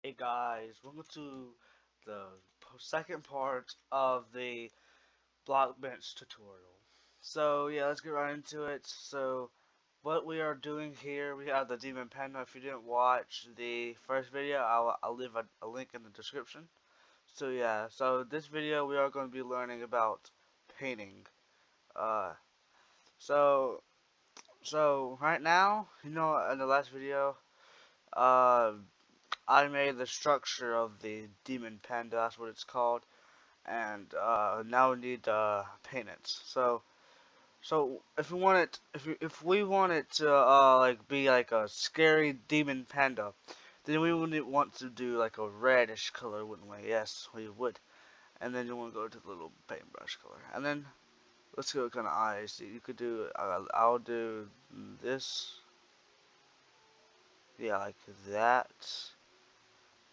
Hey guys, welcome to the second part of the blockbench tutorial. So yeah, let's get right into it. So what we are doing here, we have the demon panda. If you didn't watch the first video, I'll leave a link in the description. So yeah, so this video we are going to be learning about painting. Uh, so right now, in the last video, uh, I made the structure of the demon panda. That's what it's called. And now we need to paint it. So if we want it, if we want it to like be like a scary demon panda, then we would want to do like a reddish color, wouldn't we? Yes, we would. And then you want to go to the little paintbrush color, and then let's go kind of eyes. You could do. I'll do this. Yeah, like that.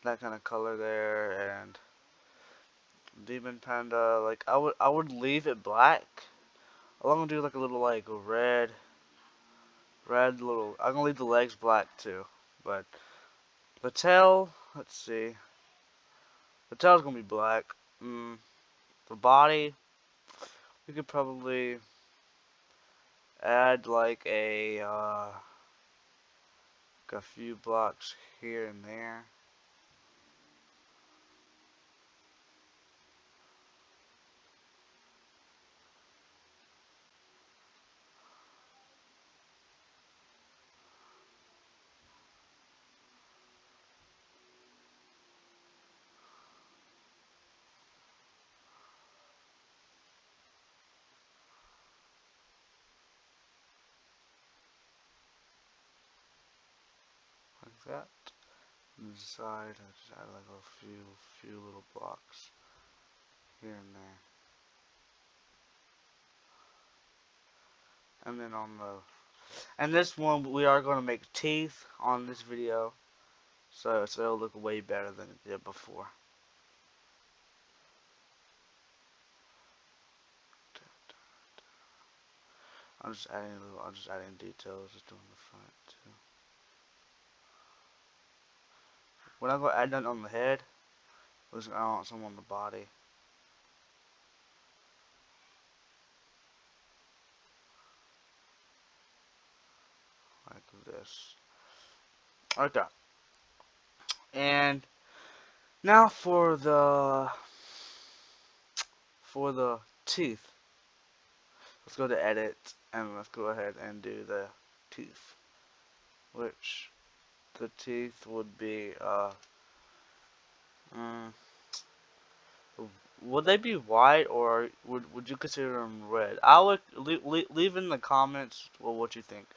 That kind of color there, and demon panda. Like I would leave it black. I'm gonna do like a little like red little. I'm gonna leave the legs black too, but the tail. Let's see. The tail's gonna be black. The body. We could probably add like a few blocks here and there. Like that. And the side, I just add like a few little blocks here and there. And then on the and this one we are gonna make teeth on this video, so it'll look way better than it did before. I'm just adding details, just doing the front too. When I go add that on the head, I want some on the body, like this. Okay. And now for the teeth. Let's go to edit and let's go ahead and do the teeth. Which the teeth would be mm, would they be white or would you consider them red? I would leave in the comments what you think,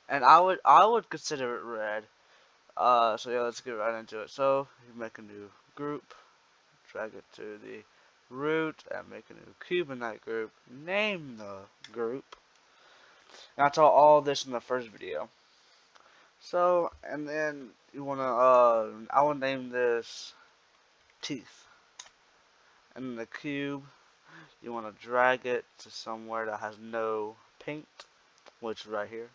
and I would consider it red. So yeah, let's get right into it. So you make a new group, drag it to the root, and make a new cube in that group. Name the group. And I taught all this in the first video. So and then you wanna I would name this teeth, and the cube. You want to drag it to somewhere that has no paint, which is right here.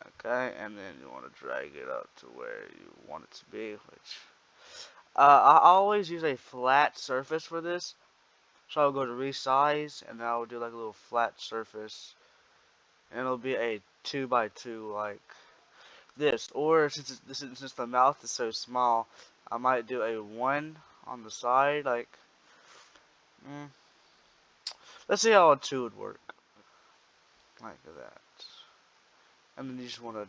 Okay, and then you want to drag it up to where you want it to be, which I always use a flat surface for this. So I'll go to resize, and then I'll do like a little flat surface, and it'll be a 2 by 2 like this. Or since the mouth is so small, I might do a 1 on the side, like. Mm, let's see how a 2 would work, like that. And then you just want to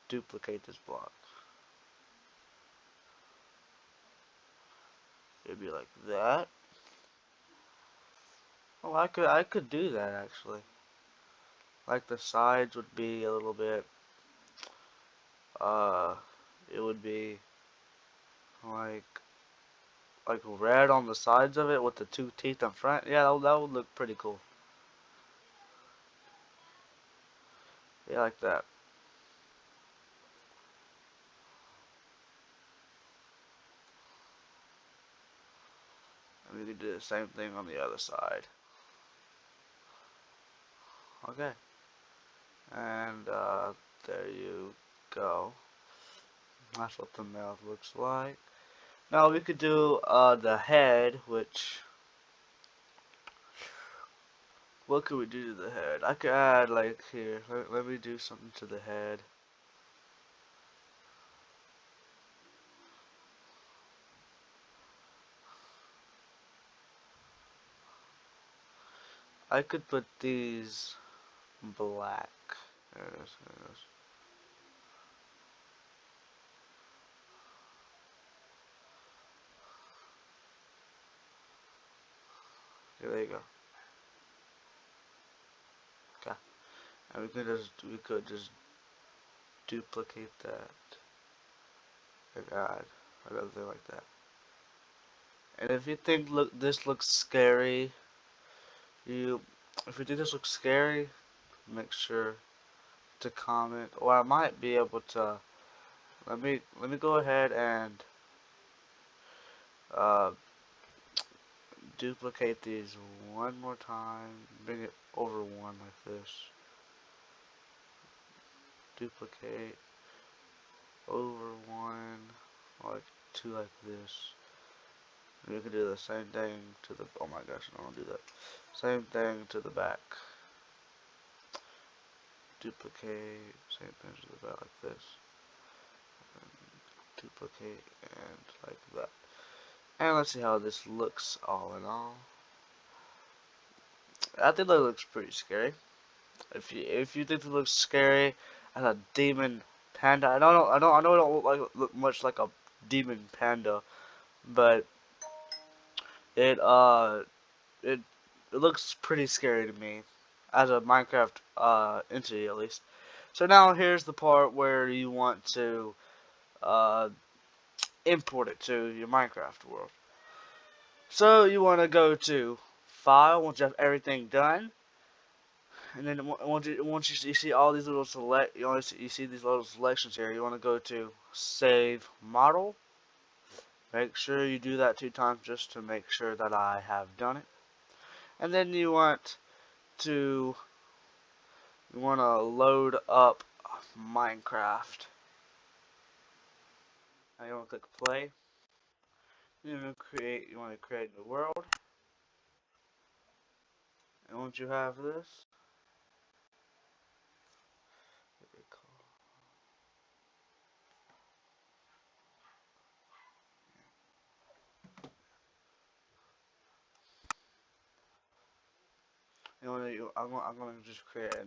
duplicate this block. It'd be like that. Oh, I could do that actually. Like the sides would be a little bit uh it would be like red on the sides of it with the two teeth in front. Yeah, that would look pretty cool. Yeah, like that. And we could do the same thing on the other side. Okay. And there you go. That's what the mouth looks like. Now we could do the head, which what could we do to the head? I could add like here. Let me do something to the head. I could put these black. There it is. There it is. Yeah, there you go. Okay. And we could just duplicate that and add another thing like that. And if you think this looks scary, you if you think this looks scary, make sure to comment. Or I might be able to let me go ahead and uh, duplicate these one more time. Bring it over one like this. Duplicate over one like two like this. And you can do the same thing to the. Oh my gosh, I don't do that. Same thing to the back. Duplicate. Same thing to the back like this. Duplicate and like that. And let's see how this looks all in all. I think that looks pretty scary. If you think it looks scary as a demon panda, I know it don't look much like a demon panda, but it it it looks pretty scary to me as a Minecraft entity at least. So now here's the part where you want to uh import it to your Minecraft world. So you want to go to File once you have everything done, and then once you see all these little you see these little selections here. You want to go to Save Model. Make sure you do that 2 times just to make sure that I have done it. And then to you want to load up Minecraft. Now you want to click play. You want to create the world. And once you have this, I'm gonna just create a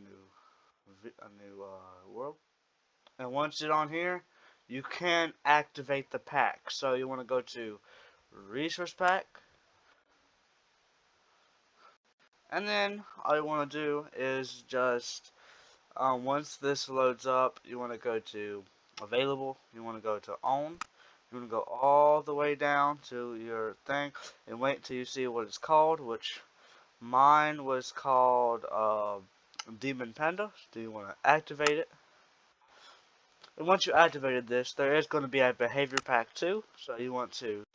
new world. And once it's on here, you can activate the pack. So you want to go to Resource Pack, and then all you want to do is just once this loads up, you want to go to Available. You want to go to On. You want to go all the way down to your thing and wait till you see what it's called, which mine was called Demon Panda. So you want to activate it. And once you activated this, there is going to be a behavior pack too. So you want to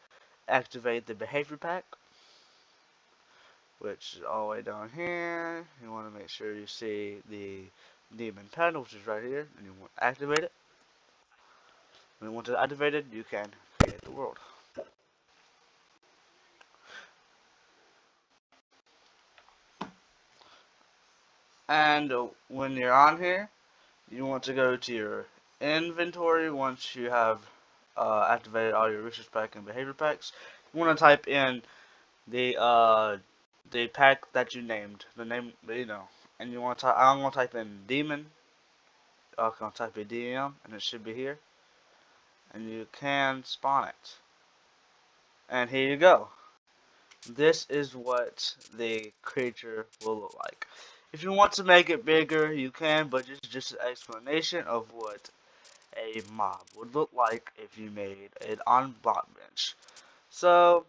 activate the behavior pack, which is all the way down here. You want to make sure you see the demon panel, which is right here, and you want to activate it. When you want to activate it, you can create the world. And when you're on here, you want to go to your inventory once you have activated all your resource pack and behavior packs. You want to type in the pack that you named, the name, and you want to. I'm gonna type in demon. I'm gonna type in DM, and it should be here, and you can spawn it. And here you go. This is what the creature will look like. If you want to make it bigger, you can, but it's just an explanation of what a mob would look like if you made it on blockbench. So,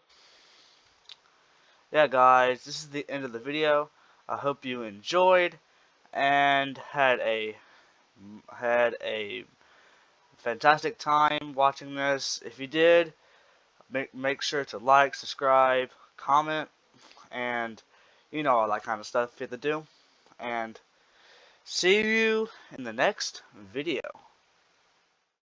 yeah guys, this is the end of the video. I hope you enjoyed and had a fantastic time watching this. If you did, make sure to like, subscribe, comment, and all that kind of stuff you have to do. And see you in the next video.